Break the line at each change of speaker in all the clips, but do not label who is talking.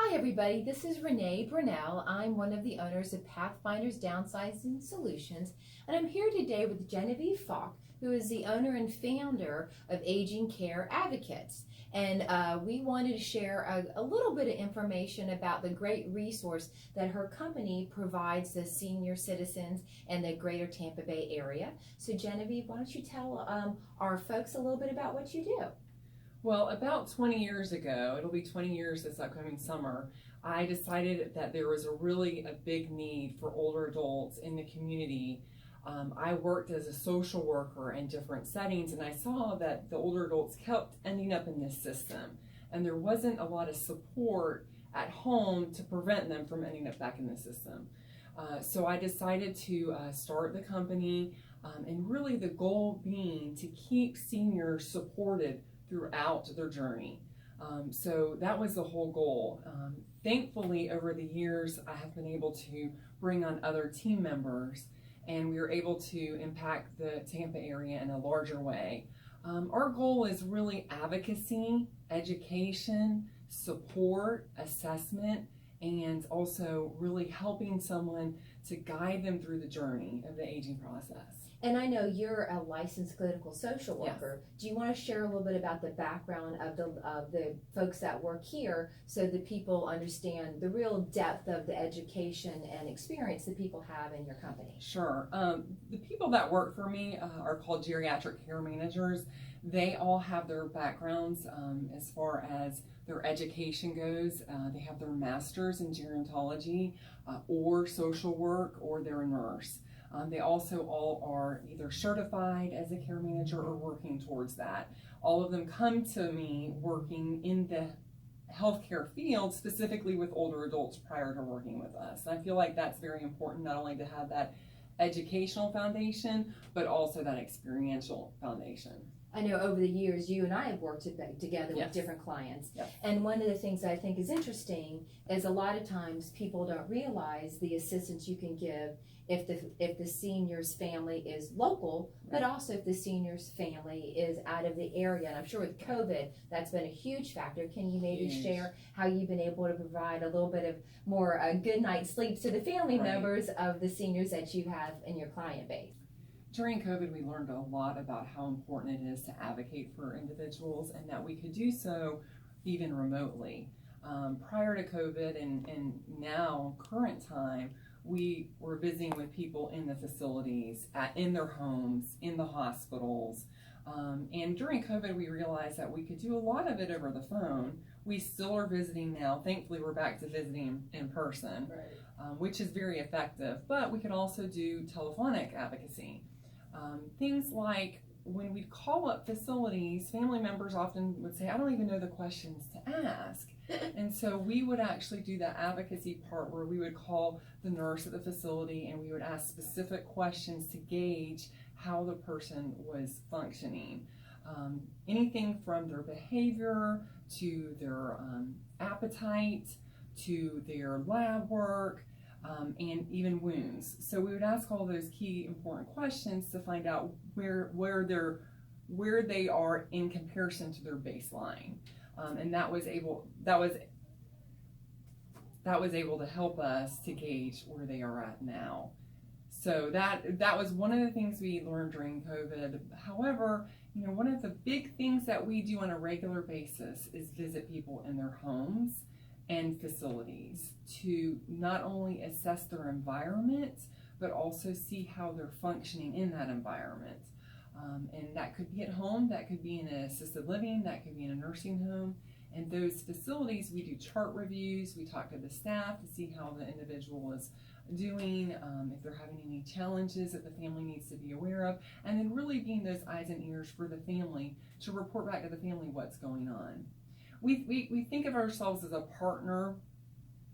Hi everybody, this is Renee Brunelle. I'm one of the owners of PathfindersDownsizingSolutions, and I'm here today with Genevieve Faulk, who is the owner and founder of Aging Care Advocates. And we wanted to share a little bit of information about the great resource that her company provides the senior citizens in the greater Tampa Bay area. So Genevieve, why don't you tell our folks a little bit about what you do?
Well, about 20 years ago, it'll be 20 years this upcoming summer, I decided that there was a big need for older adults in the community. I worked as a social worker in different settings, and I saw that the older adults kept ending up in this system, and there wasn't a lot of support at home to prevent them from ending up back in the system. So I decided to start the company, and really the goal being to keep seniors supported throughout their journey. So that was the whole goal. Thankfully, over the years, I have been able to bring on other team members, and we were able to impact the Tampa area in a larger way. Our goal is really advocacy, education, support, assessment, and also really helping someone to guide them through the journey of the aging process.
And I know you're a licensed clinical social worker. Yes. Do you want to share a little bit about the background of the folks that work here so that people understand the real depth of the education and experience that people have in your company?
Sure. The people that work for me are called geriatric care managers. They all have their backgrounds as far as their education goes. They have their master's in gerontology or social work, or they're a nurse. They also all are either certified as a care manager or working towards that. All of them come to me working in the healthcare field, specifically with older adults prior to working with us. And I feel like that's very important, not only to have that educational foundation, but also that experiential foundation.
I know over the years you and I have worked together with different clients.
Yes.
And one of the things I think is interesting is a lot of times people don't realize the assistance you can give if the senior's family is local, but also if the senior's family is out of the area. And I'm sure with COVID, that's been a huge factor. Can you maybe share how you've been able to provide a little bit of more good night's sleep to the family members of the seniors that you have in your client base?
During COVID, we learned a lot about how important it is to advocate for individuals, and that we could do so even remotely. Prior to COVID and now current time, we were visiting with people in the facilities, in their homes, in the hospitals. And during COVID, we realized that we could do a lot of it over the phone. We still are visiting now. Thankfully, we're back to visiting in person, which is very effective. But we could also do telephonic advocacy. Things like when we call up facilities, family members often would say, I don't even know the questions to ask. And so we would actually do the advocacy part where we would call the nurse at the facility and we would ask specific questions to gauge how the person was functioning. Anything from their behavior to their appetite to their lab work, and even wounds. So we would ask all those key important questions to find out where they are in comparison to their baseline, and that was able to help us to gauge where they are at now. So that was one of the things we learned during COVID. However, one of the big things that we do on a regular basis is visit people in their homes and facilities to not only assess their environment, but also see how they're functioning in that environment. And that could be at home, that could be in an assisted living, that could be in a nursing home. And those facilities, we do chart reviews, we talk to the staff to see how the individual is doing, if they're having any challenges that the family needs to be aware of, and then really being those eyes and ears for the family to report back to the family what's going on. We think of ourselves as a partner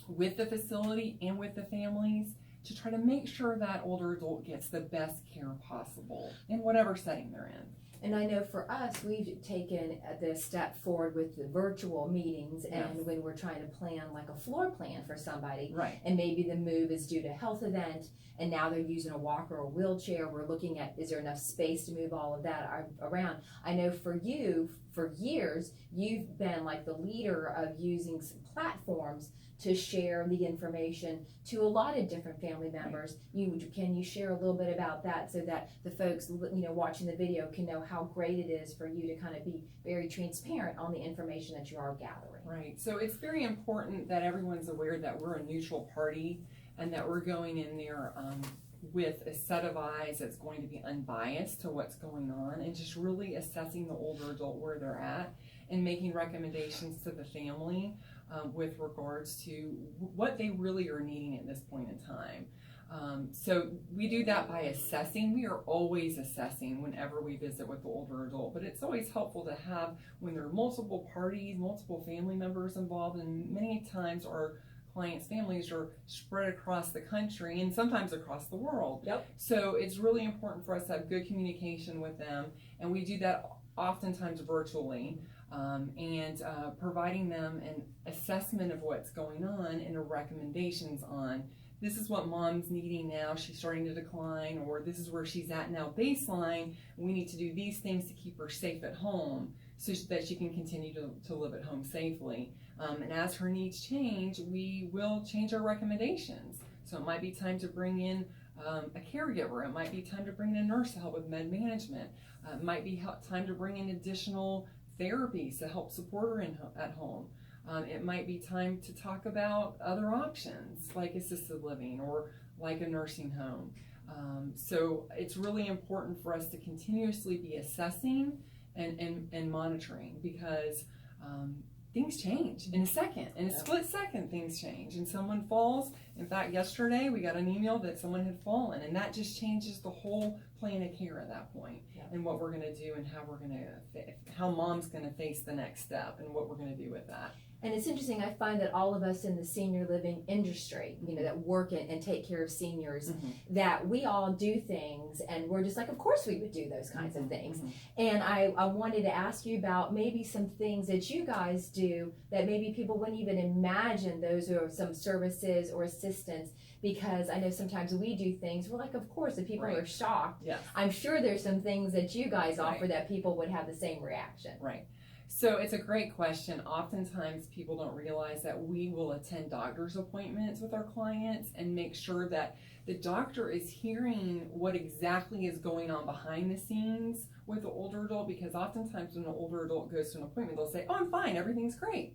with the facility and with the families to try to make sure that older adult gets the best care possible in whatever setting they're in.
And I know for us, we've taken this step forward with the virtual meetings, and when we're trying to plan like a floor plan for somebody,
Right.
and maybe the move is due to a health event, and now they're using a walker or a wheelchair, we're looking at, is there enough space to move all of that around? I know for you, for years, you've been like the leader of using some platforms to share the information to a lot of different family members. Can you share a little bit about that so that the folks watching the video can know how great it is for you to kind of be very transparent on the information that you are gathering?
Right. So it's very important that everyone's aware that we're a neutral party and that we're going in there with a set of eyes that's going to be unbiased to what's going on, and just really assessing the older adult where they're at and making recommendations to the family with regards to what they really are needing at this point in time. So we do that by assessing. We are always assessing whenever we visit with the older adult, but it's always helpful to have, when there are multiple parties, multiple family members involved, and many times our clients' families are spread across the country and sometimes across the world.
Yep.
So it's really important for us to have good communication with them, and we do that oftentimes virtually, and providing them an assessment of what's going on and recommendations on, this is what mom's needing now, she's starting to decline, or this is where she's at now baseline, we need to do these things to keep her safe at home so that she can continue to live at home safely. And as her needs change, we will change our recommendations. So it might be time to bring in a caregiver. It might be time to bring in a nurse to help with med management. It might be time to bring in additional therapies to help support her at home. It might be time to talk about other options like assisted living or like a nursing home. So it's really important for us to continuously be assessing and monitoring, because things change in a second. In a split second, things change. And someone falls. In fact, yesterday we got an email that someone had fallen, and that just changes the whole plan of care at that point, and what we're going to do and how mom's going to face the next step and what we're going to do with that.
And it's interesting, I find that all of us in the senior living industry, that work and take care of seniors, that we all do things, and we're just like, of course we would do those kinds of things. And I wanted to ask you about maybe some things that you guys do that maybe people wouldn't even imagine those are some services or assistance, because I know sometimes we do things, we're like, of course, if people are shocked, I'm sure there's some things that you guys offer that people would have the same reaction.
Right. So it's a great question. Oftentimes people don't realize that we will attend doctor's appointments with our clients and make sure that the doctor is hearing what exactly is going on behind the scenes with the older adult, because oftentimes when an older adult goes to an appointment, they'll say, oh, I'm fine, everything's great.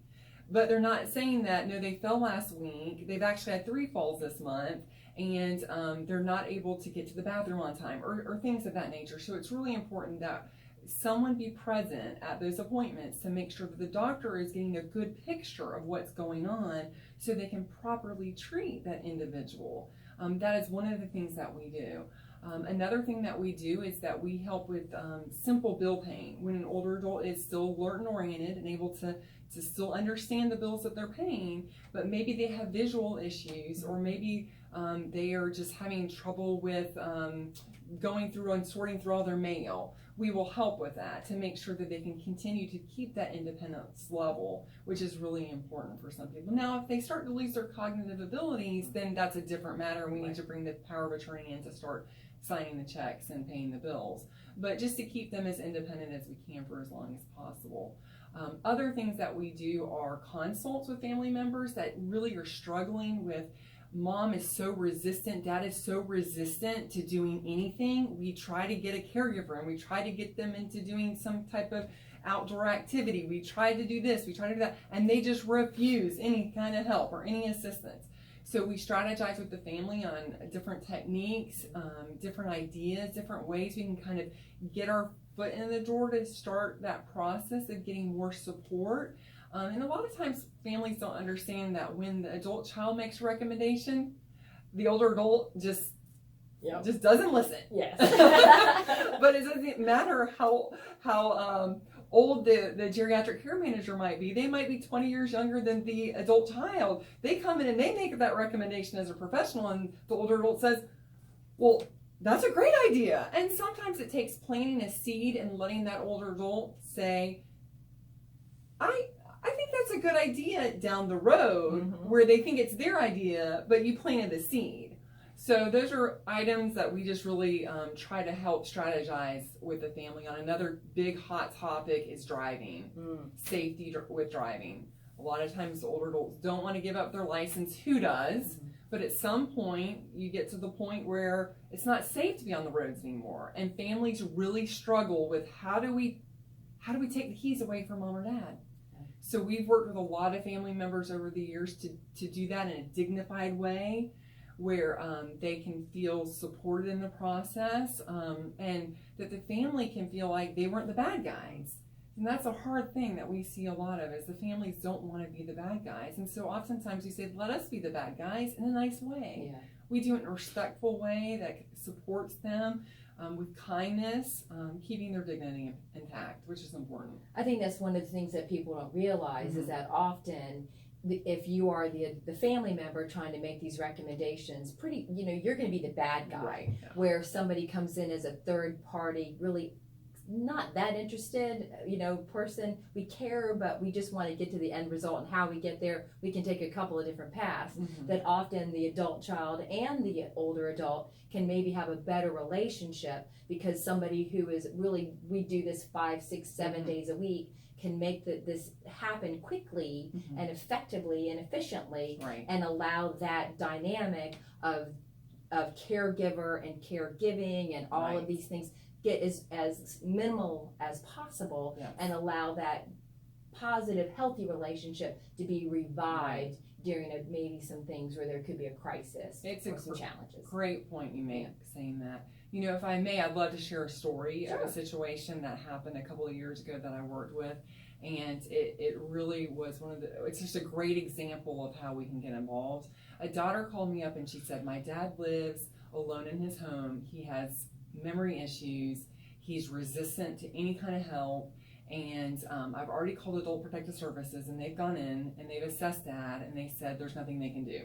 But they're not saying that, no, they fell last week, they've actually had 3 falls this month, and they're not able to get to the bathroom on time, or things of that nature. So it's really important that someone be present at those appointments to make sure that the doctor is getting a good picture of what's going on so they can properly treat that individual. That is one of the things that we do. Another thing that we do is that we help with simple bill paying. When an older adult is still alert and oriented and able to still understand the bills that they're paying, but maybe they have visual issues, or maybe they are just having trouble with going through and sorting through all their mail. We will help with that to make sure that they can continue to keep that independence level, which is really important for some people. Now, if they start to lose their cognitive abilities, then that's a different matter. We need to bring the power of attorney in to start signing the checks and paying the bills. But just to keep them as independent as we can for as long as possible. Other things that we do are consults with family members that really are struggling with, mom is so resistant, dad is so resistant to doing anything. We try to get a caregiver and we try to get them into doing some type of outdoor activity. We try to do this, we try to do that, and they just refuse any kind of help or any assistance. So we strategize with the family on different techniques, different ideas, different ways we can kind of get our foot in the door to start that process of getting more support. And a lot of times families don't understand that when the adult child makes a recommendation, the older adult just doesn't listen.
Yes.
But it doesn't matter how old the geriatric care manager might be. They might be 20 years younger than the adult child. They come in and they make that recommendation as a professional, and the older adult says, well, that's a great idea. And sometimes it takes planting a seed and letting that older adult say, I think that's a good idea down the road, where they think it's their idea, but you planted the seed. So those are items that we just really try to help strategize with the family on. Another big hot topic is driving, safety with driving. A lot of times older adults don't want to give up their license. Who does? But at some point, you get to the point where it's not safe to be on the roads anymore. And families really struggle with how do we take the keys away from mom or dad? So we've worked with a lot of family members over the years to do that in a dignified way, where they can feel supported in the process, and that the family can feel like they weren't the bad guys. And that's a hard thing that we see a lot of, is the families don't want to be the bad guys. And so oftentimes we say, let us be the bad guys in a nice way.
Yeah.
We do it in a respectful way that supports them, with kindness, keeping their dignity intact, which is important.
I think that's one of the things that people don't realize is that often if you are the family member trying to make these recommendations, you're going to be the bad guy.
Right.
Where somebody comes in as a third party, really not that interested, person. We care, but we just want to get to the end result, and how we get there, we can take a couple of different paths. That often the adult child and the older adult can maybe have a better relationship, because somebody who is really, we do this 5, 6, 7 days a week, can make this happen quickly and effectively and efficiently, and allow that dynamic of caregiver and caregiving and all of these things get as minimal as possible, and allow that positive, healthy relationship to be revived during maybe some things where there could be a crisis or some challenges.
Great point you make, saying that. If I may, I'd love to share a story of a situation that happened a couple of years ago that I worked with. And it really was it's just a great example of how we can get involved. A daughter called me up and she said, my dad lives alone in his home. He has memory issues. He's resistant to any kind of help. And I've already called Adult Protective Services, and they've gone in and they've assessed Dad, and they said there's nothing they can do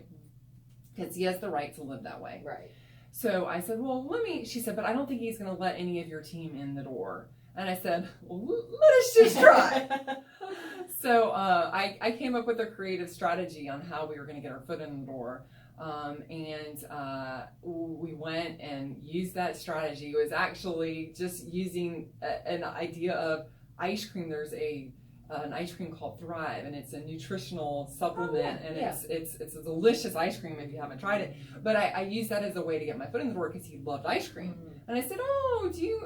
because he has the right to live that way.
Right.
So I said, well, she said, but I don't think he's going to let any of your team in the door. And I said, well, let us just try. So I came up with a creative strategy on how we were going to get our foot in the door. We went and used that strategy. It was actually just using an idea of ice cream. There's an ice cream called Thrive, and it's a nutritional supplement, it's a delicious ice cream if you haven't tried it. But I used that as a way to get my foot in the door, because he loved ice cream. And I said, oh, do you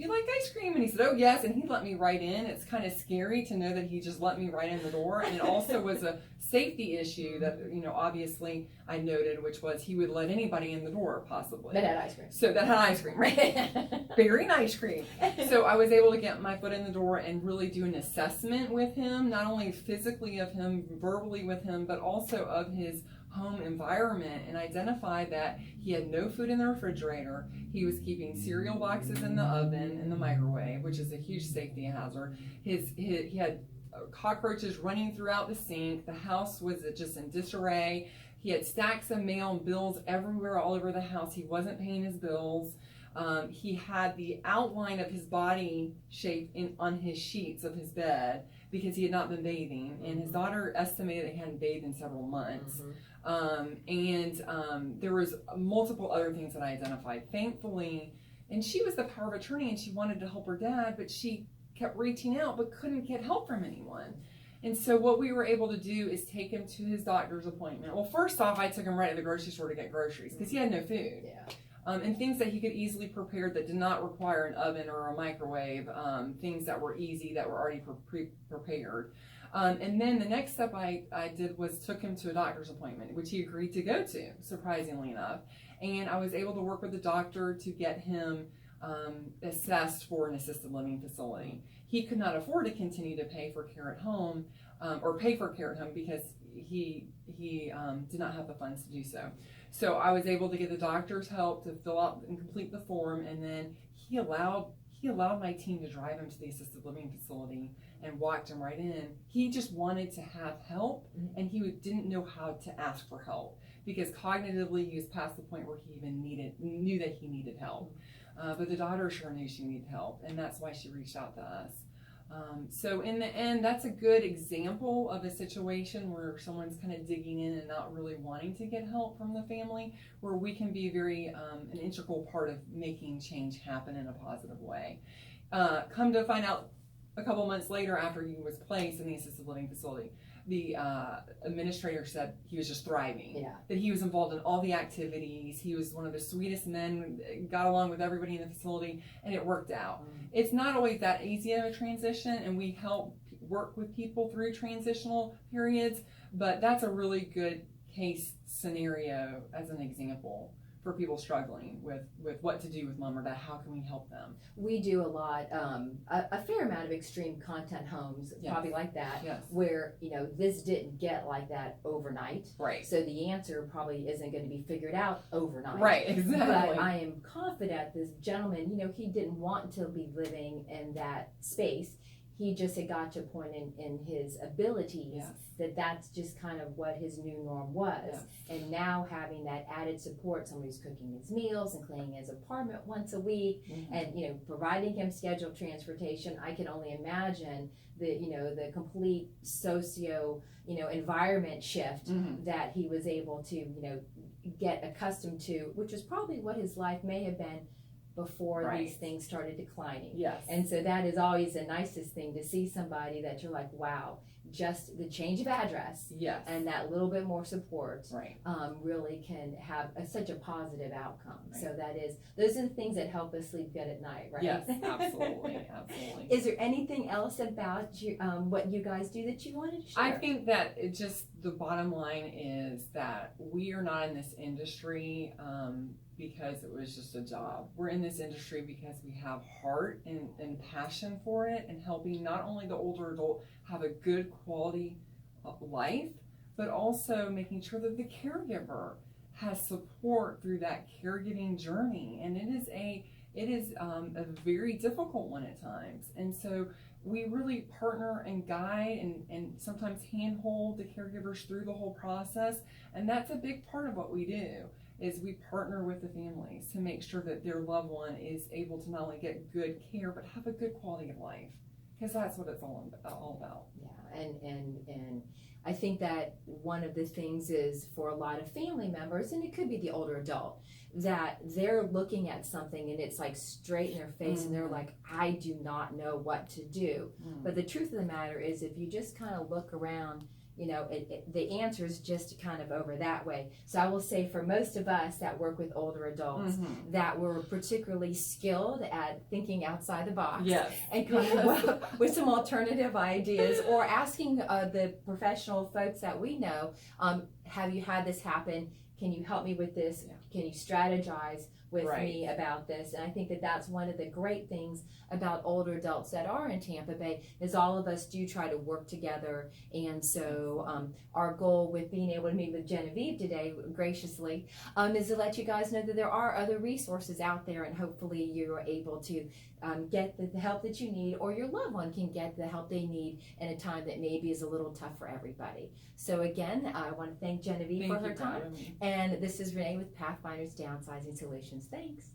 like ice cream? And he said, oh yes. And he let me right in. It's kind of scary to know that he just let me right in the door. And it also was a safety issue that obviously I noted, which was he would let anybody in the door possibly
that had ice cream.
So that had ice cream, right? Bearing ice cream. So I was able to get my foot in the door and really do an assessment with him, not only physically of him, verbally with him, but also of his home environment, and identify that he had no food in the refrigerator. He was keeping cereal boxes in the oven, in the microwave, which is a huge safety hazard. He had cockroaches running throughout the sink. The house was just in disarray. He had stacks of mail and bills everywhere, all over the house. He wasn't paying his bills. He had the outline of his body shape on his sheets of his bed, because he had not been bathing, and his daughter estimated that he hadn't bathed in several months. There was multiple other things that I identified. Thankfully, and she was the power of attorney, and she wanted to help her dad, but she kept reaching out but couldn't get help from anyone. And so what we were able to do is take him to his doctor's appointment. Well, first off, I took him right to the grocery store to get groceries, because he had no food. And things that he could easily prepare that did not require an oven or a microwave, things that were easy, that were already prepared. And then the next step I did was took him to a doctor's appointment, which he agreed to go to, surprisingly enough. And I was able to work with the doctor to get him assessed for an assisted living facility. He could not afford to continue to pay for care at home, or pay for care at home, because he did not have the funds to do so. So I was able to get the doctor's help to fill out and complete the form, and then he he allowed my team to drive him to the assisted living facility and walked him right in. He just wanted to have help, and he didn't know how to ask for help because cognitively he was past the point where he even knew that he needed help. But the daughter sure knew she needed help, and that's why she reached out to us. So in the end, that's a good example of a situation where someone's kind of digging in and not really wanting to get help from the family, where we can be very an integral part of making change happen in a positive way. Come to find out a couple months later, after he was placed in the assisted living facility, the administrator said he was just thriving, that he was involved in all the activities, he was one of the sweetest men, got along with everybody in the facility, and it worked out. It's not always that easy of a transition, and we help work with people through transitional periods, but that's a really good case scenario as an example for people struggling with what to do with mom or dad. How can we help them?
We do a lot, a fair amount of extreme content homes, probably like that, where, this didn't get like that overnight.
Right.
So the answer probably isn't going to be figured out overnight.
Right, exactly.
But I am confident this gentleman, he didn't want to be living in that space. He just had got to a point in his abilities that's just kind of what his new norm was. And now having that added support, somebody's cooking his meals and cleaning his apartment once a week, and providing him scheduled transportation, I can only imagine the complete socio environment shift that he was able to get accustomed to, which is probably what his life may have been before these things started declining. And so that is always the nicest thing, to see somebody that you're like, wow, just the change of address and that little bit more support really can have such a positive outcome. So those are the things that help us sleep good at night, right?
Yes, absolutely, absolutely.
Is there anything else about you, what you guys do that you wanted to share?
I think that the bottom line is that we are not in this industry because it was just a job. We're in this industry because we have heart and passion for it, and helping not only the older adult have a good quality life, but also making sure that the caregiver has support through that caregiving journey. And it is a very difficult one at times. And so we really partner and guide and sometimes handhold the caregivers through the whole process. And that's a big part of what we do, is we partner with the families to make sure that their loved one is able to not only get good care, but have a good quality of life. Because that's what it's all about.
Yeah, and I think that one of the things is, for a lot of family members, and it could be the older adult, that they're looking at something and it's like straight in their face, and they're like, I do not know what to do. But the truth of the matter is, if you just kind of look around, the answer is just kind of over that way. So I will say, for most of us that work with older adults, that we're particularly skilled at thinking outside the box and coming up with some alternative ideas, or asking the professional folks that we know, have you had this happen? Can you help me with this? Can you strategize with me about this? And I think that that's one of the great things about older adults that are in Tampa Bay, is all of us do try to work together. And so our goal with being able to meet with Genevieve today, graciously, is to let you guys know that there are other resources out there, and hopefully you're able to get the help that you need, or your loved one can get the help they need in a time that maybe is a little tough for everybody. So again, I want to thank Genevieve for her time. And this is Renee with Pathfinders Downsizing Solutions. Thanks.